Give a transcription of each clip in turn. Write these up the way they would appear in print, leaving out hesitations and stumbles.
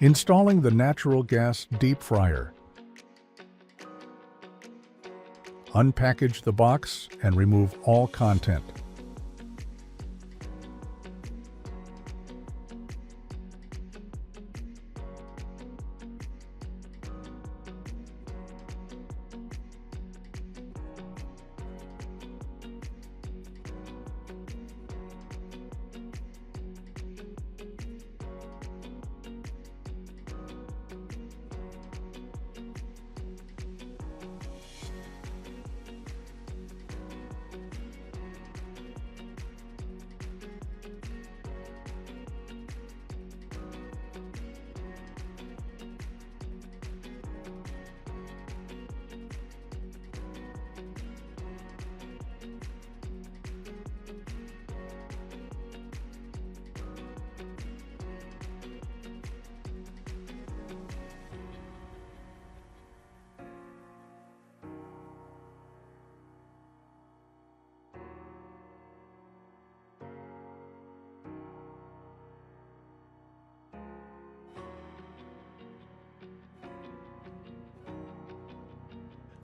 Installing the natural gas deep fryer. Unpackage the box and remove all content.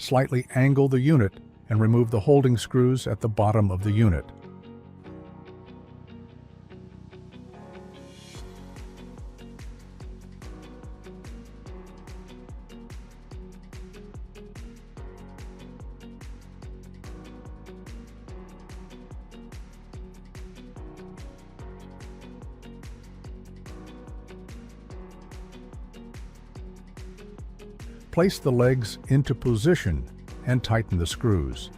Slightly angle the unit and remove the holding screws at the bottom of the unit. Place the legs into position and tighten the screws.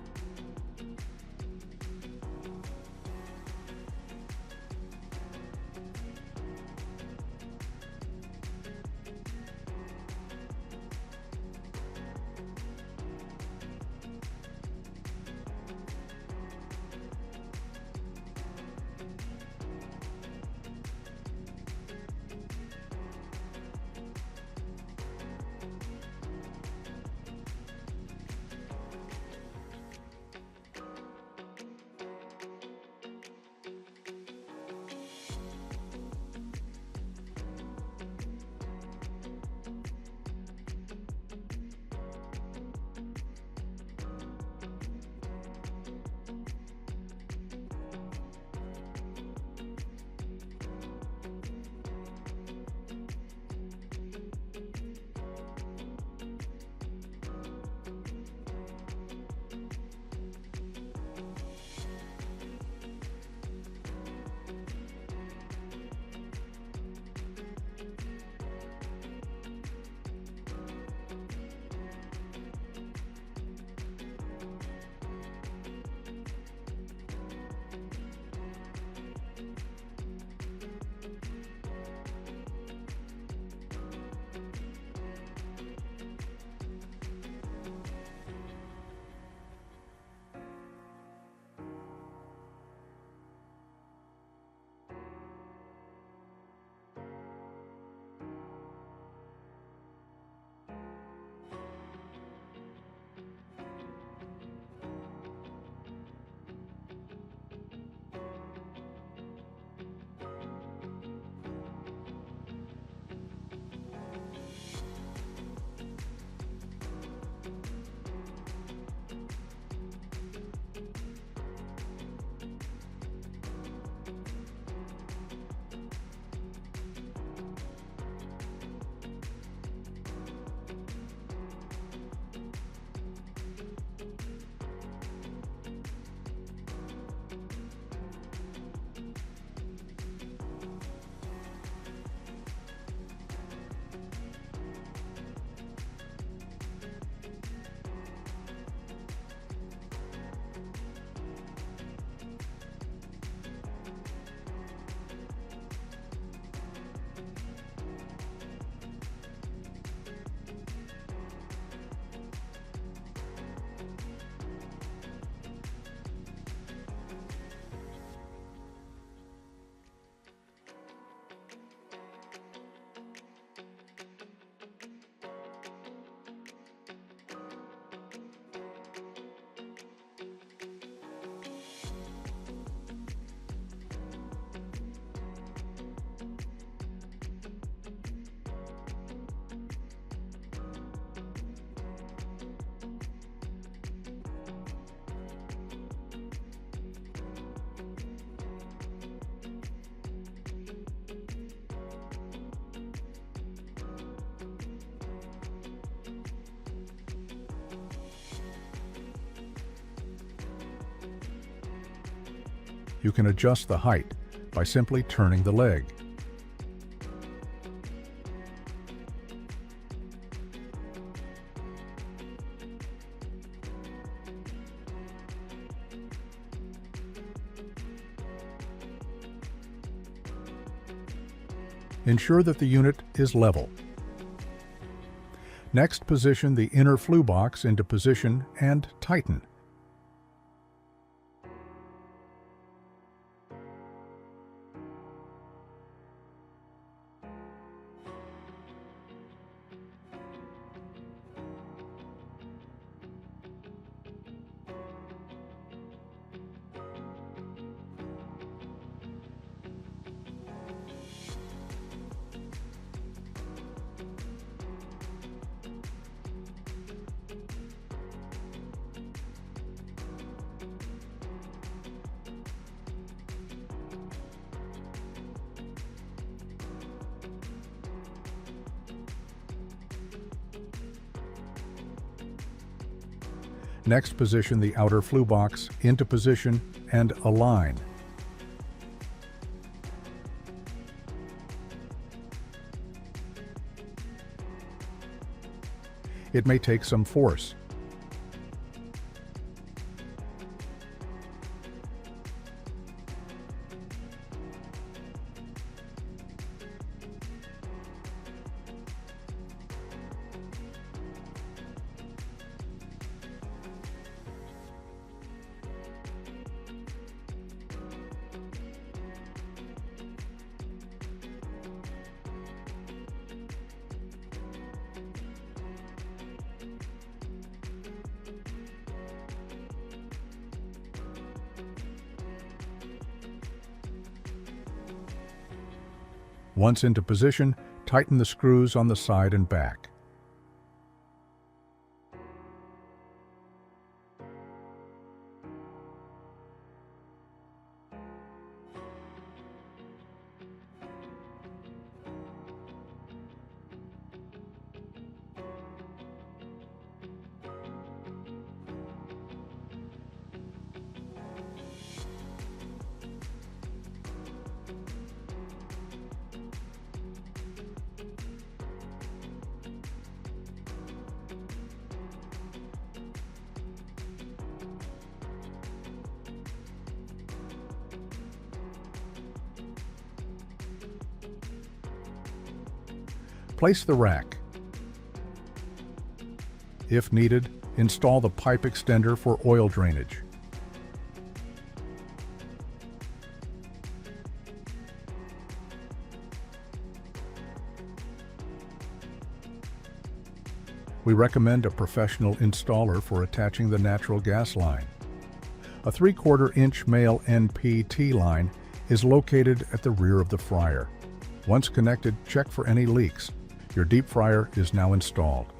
You can adjust the height by simply turning the leg. Ensure that the unit is level. Next, position the inner flue box into position and tighten. Next, position the outer flue box into position and align. It may take some force. Once into position, tighten the screws on the side and back. Place the rack. If needed, install the pipe extender for oil drainage. We recommend a professional installer for attaching the natural gas line. A 3/4 inch male NPT line is located at the rear of the fryer. Once connected, check for any leaks. Your deep fryer is now installed.